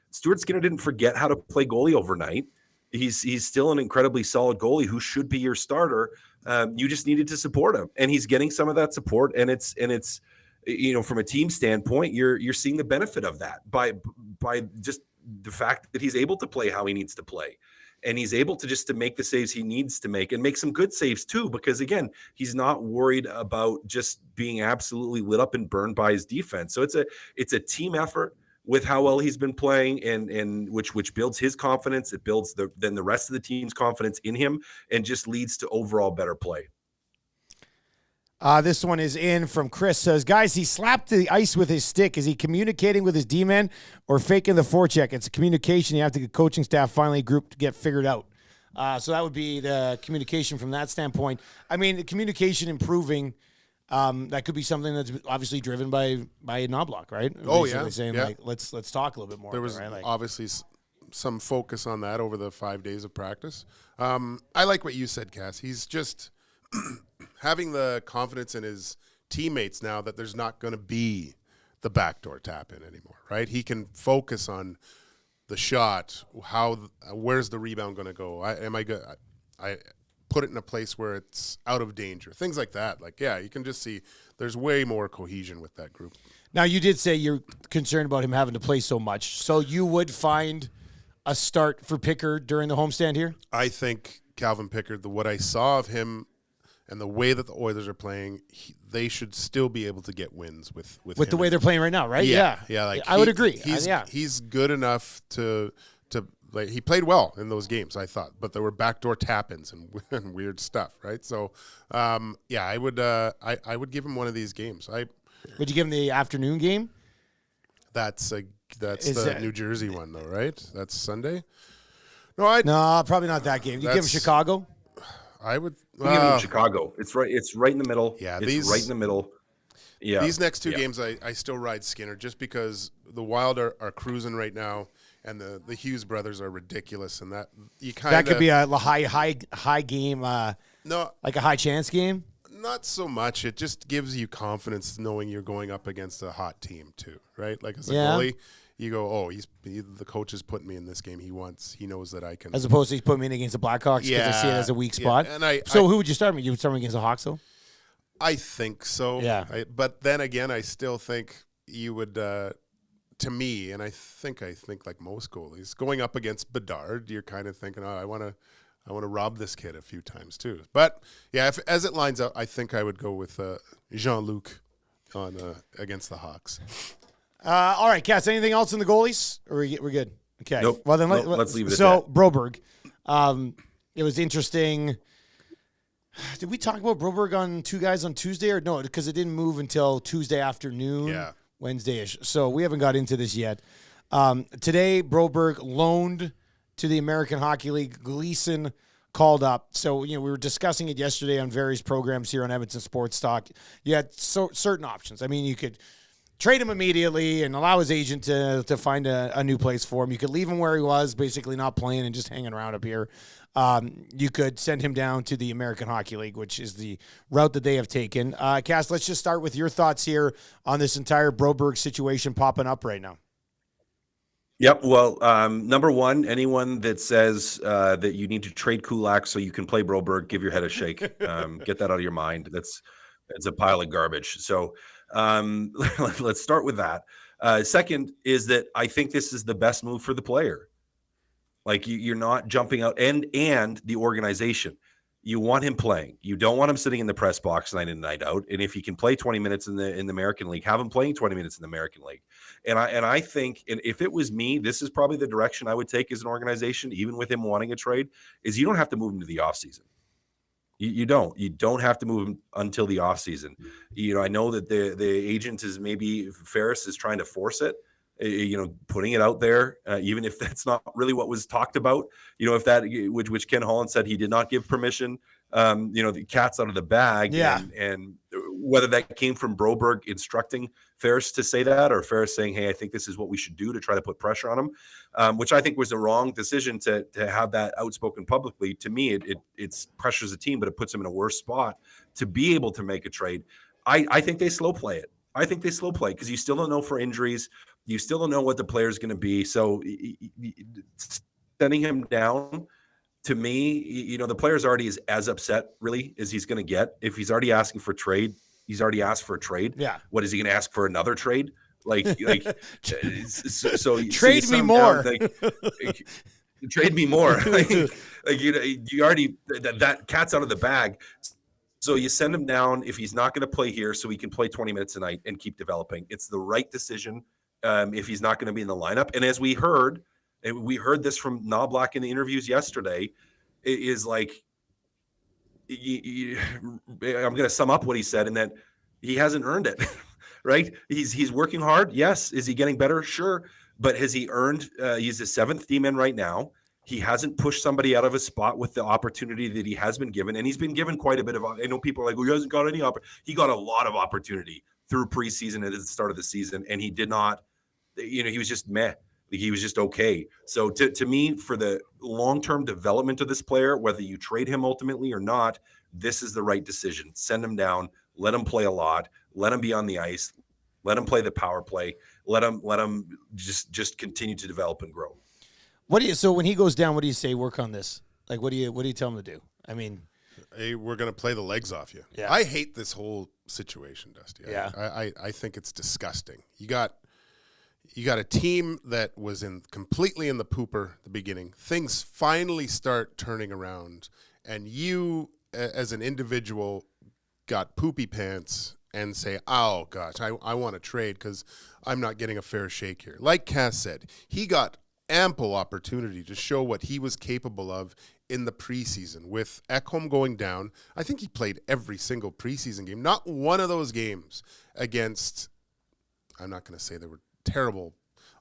Stuart Skinner didn't forget how to play goalie overnight. He's still an incredibly solid goalie who should be your starter. You just needed to support him, and he's getting some of that support. And it's from a team standpoint, you're seeing the benefit of that by just the fact that he's able to play how he needs to play, and he's able to make the saves he needs to make, and make some good saves too. Because again, he's not worried about just being absolutely lit up and burned by his defense. So it's a team effort with how well he's been playing, and which builds his confidence. It builds then the rest of the team's confidence in him, and just leads to overall better play. This one is in from Chris. Says, guys, he slapped the ice with his stick. Is he communicating with his D-men or faking the forecheck? It's a communication. You have to get coaching staff finally grouped to get figured out. So that would be the communication from that standpoint. I mean, the communication improving. That could be something that's obviously driven by Knobloch, right? Basically saying like, let's talk a little bit more. There was right? obviously some focus on that over the 5 days of practice. I like what you said, Cass. He's just having the confidence in his teammates now that there's not going to be the backdoor tap in anymore, right? He can focus on the shot. Where's the rebound going to go? I put it in a place where it's out of danger. Things like that. Like, yeah, you can just see there's way more cohesion with that group. Now, you did say you're concerned about him having to play so much. So you would find a start for Pickard during the homestand here? I think Calvin Pickard, what I saw of him and the way that the Oilers are playing, they should still be able to get wins with the way they're playing right now, right? Yeah. Like I would agree. He's good enough to like, he played well in those games, I thought, but there were backdoor tap-ins and weird stuff, right? So, I would give him one of these games. Would you give him the afternoon game? That's the New Jersey one, though, right? That's Sunday. No, probably not that game. You give him Chicago. I would give him Chicago. It's right in the middle. Yeah, it's right in the middle. Yeah, these next two games, I still ride Skinner just because the Wild are cruising right now. And the Hughes brothers are ridiculous, and that could be a high game, like a high chance game. Not so much. It just gives you confidence knowing you're going up against a hot team too, right? Like as a goalie, you go, oh, the coach is putting me in this game. He knows that I can. As opposed to he's putting me in against the Blackhawks because I see it as a weak spot. And who would you start me? You would start me against the Hawks, though. I think so. Yeah. But then again, I still think you would. To me, and I think like most goalies, going up against Bedard, you're kind of thinking, I want to rob this kid a few times too. But yeah, as it lines up, I think I would go with Jean-Luc against the Hawks. All right, Cass. Anything else in the goalies? Or we're good. Okay. Nope. Well, then let's leave it at that. So Broberg, it was interesting. Did we talk about Broberg on two guys on Tuesday or no? Because it didn't move until Tuesday afternoon. Yeah. Wednesday-ish. So we haven't got into this yet. Today, Broberg loaned to the American Hockey League. Gleason called up. So, we were discussing it yesterday on various programs here on Edmonton Sports Talk. You had certain options. I mean, you could trade him immediately and allow his agent to find a new place for him. You could leave him where he was, basically not playing and just hanging around up here. You could send him down to the American Hockey League, which is the route that they have taken. Cass, let's just start with your thoughts here on this entire Broberg situation popping up right now. Yep. Well, number one, anyone that says that you need to trade Kulak so you can play Broberg, give your head a shake. Get that out of your mind. That's a pile of garbage. So let's start with that. Second is that I think this is the best move for the player. Like you're not jumping out and the organization. You want him playing. You don't want him sitting in the press box night in and night out. And if he can play 20 minutes in the American League, have him playing 20 minutes in the American League. And I think, and if it was me, this is probably the direction I would take as an organization, even with him wanting a trade, is you don't have to move him to the offseason. You don't have to move him until the offseason. I know that the agent is maybe Ferris is trying to force it. putting it out there, even if that's not really what was talked about, if that, which Ken Holland said he did not give permission, the cat's out of the bag. Yeah. And whether that came from Broberg instructing Ferris to say that, or Ferris saying, hey, I think this is what we should do to try to put pressure on him, which I think was a wrong decision to have that outspoken publicly. To me, it pressures the team, but it puts them in a worse spot to be able to make a trade. I think they slow play it. I think they slow play because you still don't know for injuries. You still don't know what the player is going to be. So sending him down, to me, the player's already as upset really as he's going to get. If he's already asking for trade, he's already asked for a trade. Yeah. What is he going to ask for another trade? So trade me more. Trade me more. You already that cat's out of the bag. So you send him down if he's not going to play here, so he can play 20 minutes a night and keep developing. It's the right decision if he's not going to be in the lineup. And as we heard this from Knobloch in the interviews yesterday, is like I'm going to sum up what he said in that he hasn't earned it, right? He's working hard. Yes. Is he getting better? Sure. But has he earned? He's the 7th D-man right now. He hasn't pushed somebody out of his spot with the opportunity that he has been given. And he's been given quite a bit of, I know people are like, well, he hasn't got any he got a lot of opportunity through preseason and at the start of the season. And he did not, he was just meh. He was just okay. So to me, for the long-term development of this player, whether you trade him ultimately or not, this is the right decision. Send him down, let him play a lot, let him be on the ice, let him play the power play, let him just continue to develop and grow. So when he goes down, what do you say? Work on this. Like, what do you tell him to do? I mean, hey, we're going to play the legs off you. Yeah. I hate this whole situation, Dusty. Yeah. I think it's disgusting. You got a team that was completely in the pooper at the beginning. Things finally start turning around, and you, as an individual, got poopy pants and say, oh, gosh, I want to trade because I'm not getting a fair shake here. Like Cass said, he got ample opportunity to show what he was capable of in the preseason. With Ekholm going down, I think he played every single preseason game. Not one of those games against, I'm not going to say they were terrible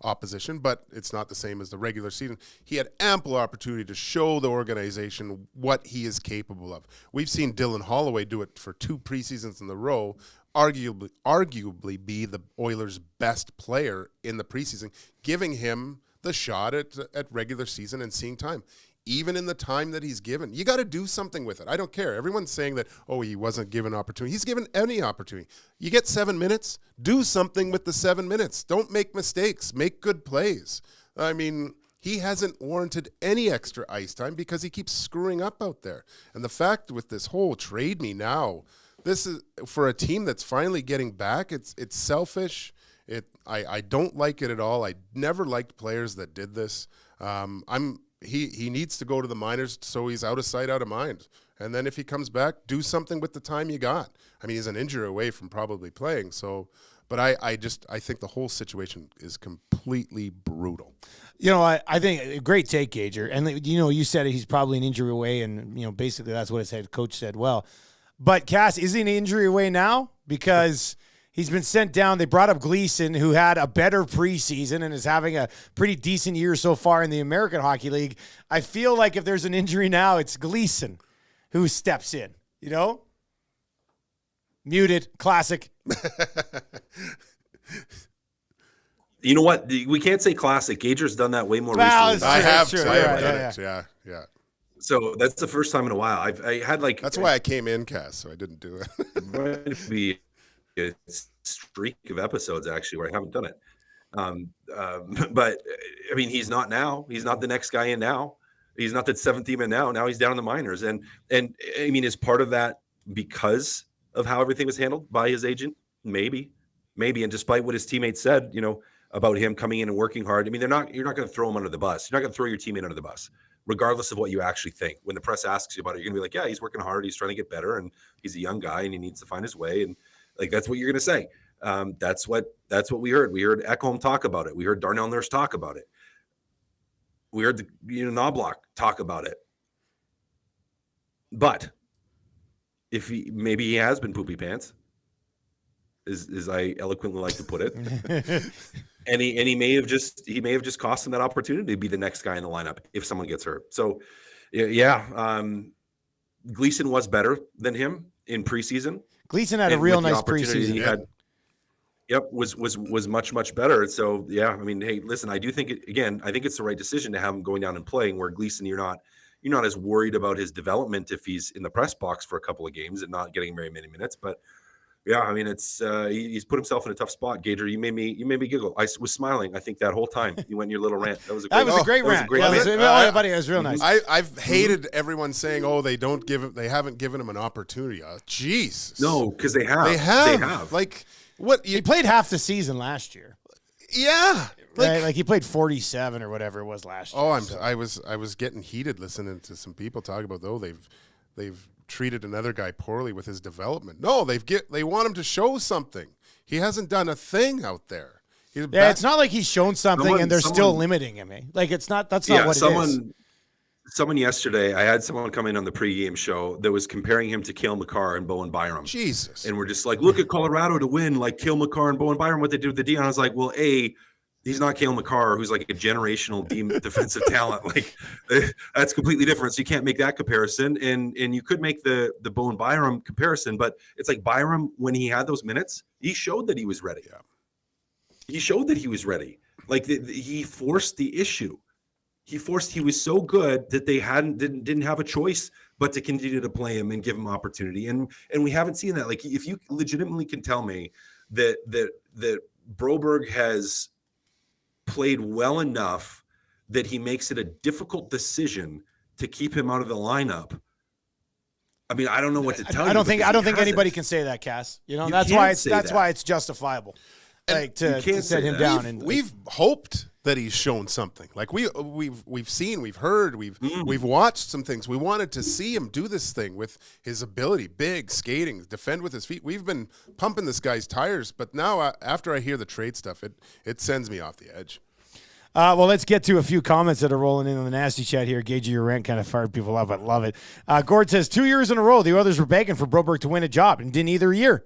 opposition, but it's not the same as the regular season. He had ample opportunity to show the organization what he is capable of. We've seen Dylan Holloway do it for 2 preseasons in a row, arguably be the Oilers' best player in the preseason, giving him the shot at regular season and seeing time. Even in the time that he's given, you got to do something with it. I don't care. Everyone's saying that, oh, he wasn't given opportunity. He's given any opportunity. You get 7 minutes, do something with the 7 minutes. Don't make mistakes. Make good plays. I mean, he hasn't warranted any extra ice time because he keeps screwing up out there. And the fact with this whole trade me now, this is for a team that's finally getting back. It's selfish. I don't like it at all. I never liked players that did this. He needs to go to the minors so he's out of sight, out of mind. And then if he comes back, do something with the time you got. I mean, he's an injury away from probably playing. So, but I think the whole situation is completely brutal. I think a great take, Gager. And, you said he's probably an injury away, and, basically that's what his head coach said. Well, but Cass, is he an injury away now? Because he's been sent down. They brought up Gleason, who had a better preseason and is having a pretty decent year so far in the American Hockey League. I feel like if there's an injury now, it's Gleason who steps in, Muted, classic. You know what? We can't say classic. Gager's done that way more well, recently. I have true. done it. Yeah. So that's the first time in a while. I had like. That's why I came in, Cass, so I didn't do it. Might be a streak of episodes actually where I haven't done it. But I mean, he's not now. He's not the next guy in now. He's not the 7th team in now. Now he's down in the minors. And I mean, is part of that because of how everything was handled by his agent? Maybe. And despite what his teammates said, about him coming in and working hard. I mean, you're not going to throw him under the bus. You're not going to throw your teammate under the bus, regardless of what you actually think. When the press asks you about it, you're going to be like, yeah, he's working hard. He's trying to get better. And he's a young guy and he needs to find his way. And like, that's what you're going to say. That's what we heard. We heard Ekholm talk about it. We heard Darnell Nurse talk about it. We heard Knobloch talk about it. But if maybe he has been poopy pants, as I eloquently like to put it. and he may have just cost him that opportunity to be the next guy in the lineup if someone gets hurt. So Gleason was better than him in preseason. Gleason had a real nice preseason. He had, was much better. So I mean, hey, listen, I do think I think it's the right decision to have him going down and playing, where Gleason, you're not as worried about his development if he's in the press box for a couple of games and not getting very many minutes. But I mean, it's he's put himself in a tough spot. Gager, you made me giggle. I was smiling, I think, that whole time you went in your little rant. That was a great rant. Buddy, it was real nice. I've hated everyone saying, "Oh, they haven't given him an opportunity." Jeez. No, because they have. They have. Like what? He played half the season last year. Yeah. Like he played 47 or whatever it was last year. I was getting heated listening to some people talk about they've treated another guy poorly with his development. No, they want him to show something. He hasn't done a thing out there. It's not like he's shown something and they're still limiting him. Like that's not what it is. Someone yesterday, I had someone come in on the pregame show that was comparing him to Cale Makar and Bowen Byram. Jesus. And we're just like, look at Colorado to win, like Cale Makar and Bowen Byram, what they do with the D. And I was like, well, he's not Cale Makar, who's like a generational defensive talent. Like that's completely different. So you can't make that comparison. And you could make the Bowen Byram comparison, but it's like Byram, when he had those minutes, he showed that he was ready. Yeah. He showed that he was ready. Like he forced the issue. He was so good that they didn't have a choice but to continue to play him and give him opportunity. And we haven't seen that. Like if you legitimately can tell me that Broberg has played well enough that he makes it a difficult decision to keep him out of the lineup. I mean, I don't know what to tell you. I don't think anybody can say that, Cass. That's why it's justifiable. Like to set him down. We've hoped that he's shown something. Like we've seen, we've heard, we've watched some things. We wanted to see him do this thing with his ability, big skating, defend with his feet. We've been pumping this guy's tires, but now after I hear the trade stuff, it sends me off the edge. Well, let's get to a few comments that are rolling in on the nasty chat here. Gage, your rant kind of fired people up. I love it. Gord says 2 years in a row, the Oilers were begging for Broberg to win a job and didn't either year.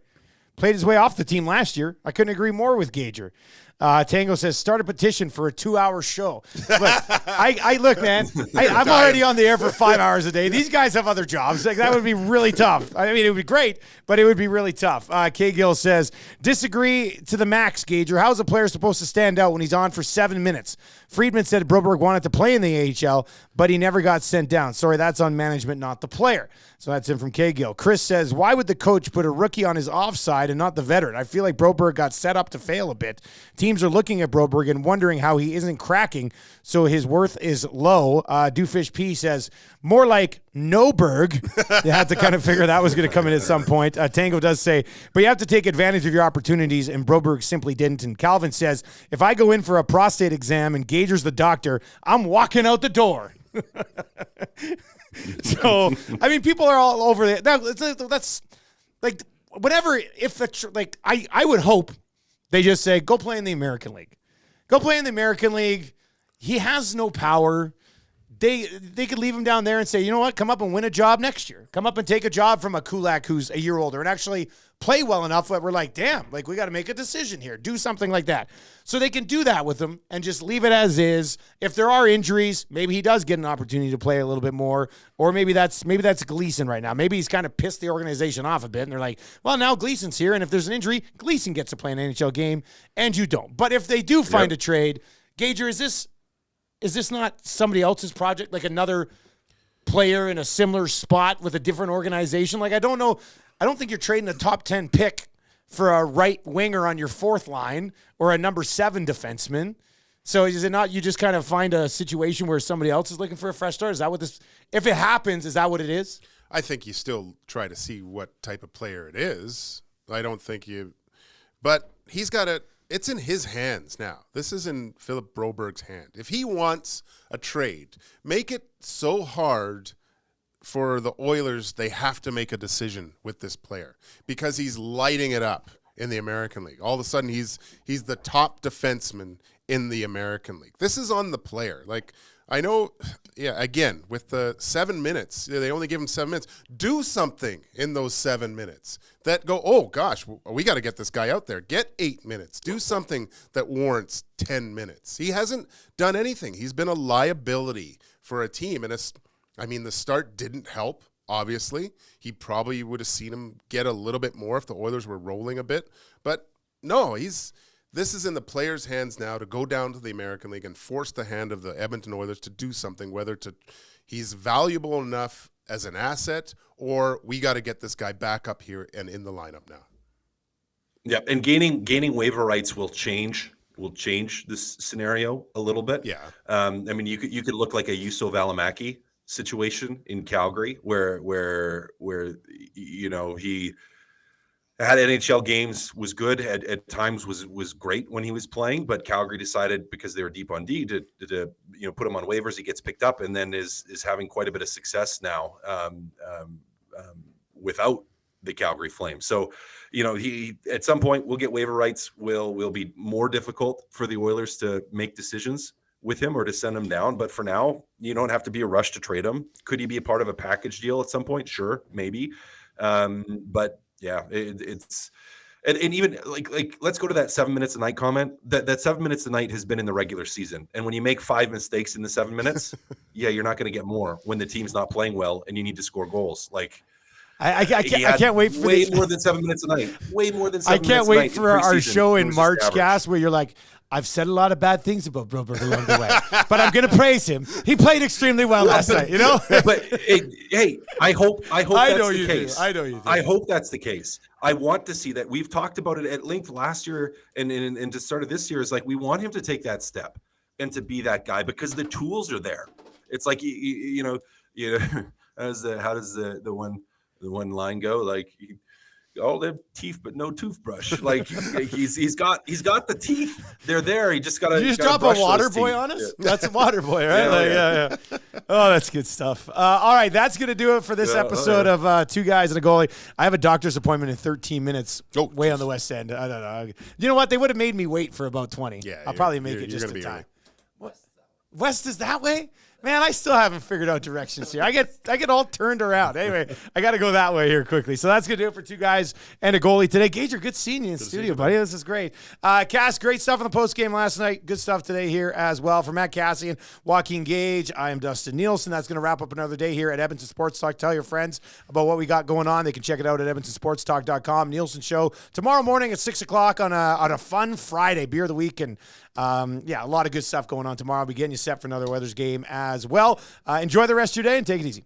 Played his way off the team last year. I couldn't agree more with Gager. Tango says, start a petition for a 2-hour show. Look, look, man, I'm already on the air for 5 hours a day. These guys have other jobs. Like, that would be really tough. I mean, it would be great, but it would be really tough. K. Gill says, disagree to the max, Gager. How is a player supposed to stand out when he's on for 7 minutes? Friedman said Broberg wanted to play in the AHL, but he never got sent down. Sorry, that's on management, not the player. So that's him from K. Gill. Chris says, why would the coach put a rookie on his offside and not the veteran? I feel like Broberg got set up to fail a bit. Teams are looking at Broberg and wondering how he isn't cracking, so his worth is low. Doofish P says, more like Noberg. You had to kind of figure that was going to come in at some point. Tango does say, but you have to take advantage of your opportunities, and Broberg simply didn't. And Calvin says, if I go in for a prostate exam and Gager's the doctor, I'm walking out the door. So, I mean, people are all over it. That's like, whatever. I would hope they just say, go play in the American League. Go play in the American League. He has no power. They could leave him down there and say, you know what, come up and win a job next year. Come up and take a job from a Kulak who's a year older and actually play well enough that we're like, damn, like we got to make a decision here. Do something like that. So they can do that with him and just leave it as is. If there are injuries, maybe he does get an opportunity to play a little bit more, or maybe that's Gleason right now. Maybe he's kind of pissed the organization off a bit, and they're like, well, now Gleason's here, and if there's an injury, Gleason gets to play an NHL game, and you don't. But if they do find a trade, Gager, is this not somebody else's project, like another player in a similar spot with a different organization? Like, I don't know. I don't think you're trading a top 10 pick for a right winger on your fourth line or a number 7 defenseman. So is it not you just kind of find a situation where somebody else is looking for a fresh start? Is that what this – if it happens, is that what it is? I think you still try to see what type of player it is. I don't think you – but he's got it. It's in his hands now. This is in Philip Broberg's hand. If he wants a trade, make it so hard for the Oilers, they have to make a decision with this player because he's lighting it up in the American League. All of a sudden, he's the top defenseman in the American League. This is on the player. Like, I know, again, with the 7 minutes, they only give him 7 minutes. Do something in those 7 minutes that go, oh, gosh, we got to get this guy out there. Get 8 minutes. Do something that warrants 10 minutes. He hasn't done anything. He's been a liability for a team. And the start didn't help, obviously. He probably would have seen him get a little bit more if the Oilers were rolling a bit. But no, this is in the players' hands now to go down to the American League and force the hand of the Edmonton Oilers to do something, he's valuable enough as an asset, or we got to get this guy back up here and in the lineup now. Yeah, and gaining waiver rights will change this scenario a little bit. Yeah. You could look like a Juuso Välimäki situation in Calgary where he had NHL games, was good at times, was great when he was playing, but Calgary decided, because they were deep on D, to put him on waivers. He gets picked up and then is having quite a bit of success now without the Calgary Flames. So, he at some point will get waiver rights. Will be more difficult for the Oilers to make decisions with him or to send him down. But for now, you don't have to be a rush to trade him. Could he be a part of a package deal at some point? Sure, maybe. But yeah, it's and even like let's go to that 7 minutes a night comment. That 7 minutes a night has been in the regular season, and when you make 5 mistakes in the 7 minutes, you're not going to get more when the team's not playing well and you need to score goals. Like I can't wait for way more than 7 minutes a night. Way more than 7 minutes. I can't wait for our show in March, Cass, where you're like, I've said a lot of bad things about Broberg along the way, but I'm going to praise him. He played extremely well last night, But hey, I hope that's the case. I know you do. I hope that's the case. I want to see that. We've talked about it at length last year and to start of this year. Is like, we want him to take that step and to be that guy because the tools are there. It's like, how does the one line go? Like, all the teeth but no toothbrush. Like he's got the teeth. They're there. You just gotta. You just drop a water boy on us. Yeah. That's a water boy, right? Yeah. Oh, that's good stuff. All right, that's gonna do it for this episode of Two Guys and a Goalie. I have a doctor's appointment in 13 minutes. Way on the west end. I don't know. You know what? They would have made me wait for about 20. Yeah, I'll probably make it just in time. What? West is that way? Man, I still haven't figured out directions here. I get all turned around. Anyway, I got to go that way here quickly. So that's going to do it for Two Guys and a Goalie today. Gager, good seeing you in studio, buddy. This is great. Cass, great stuff in the post game last night. Good stuff today here as well. For Matt Kassian, Joaquin, Gage, I am Dustin Nielson. That's going to wrap up another day here at Edmonton Sports Talk. Tell your friends about what we got going on. They can check it out at edmontonsportstalk.com. Nielsen Show tomorrow morning at 6 o'clock on a fun Friday, Beer of the Week. And a lot of good stuff going on tomorrow. I'll be getting you set for another Oilers game as well. Enjoy the rest of your day and take it easy.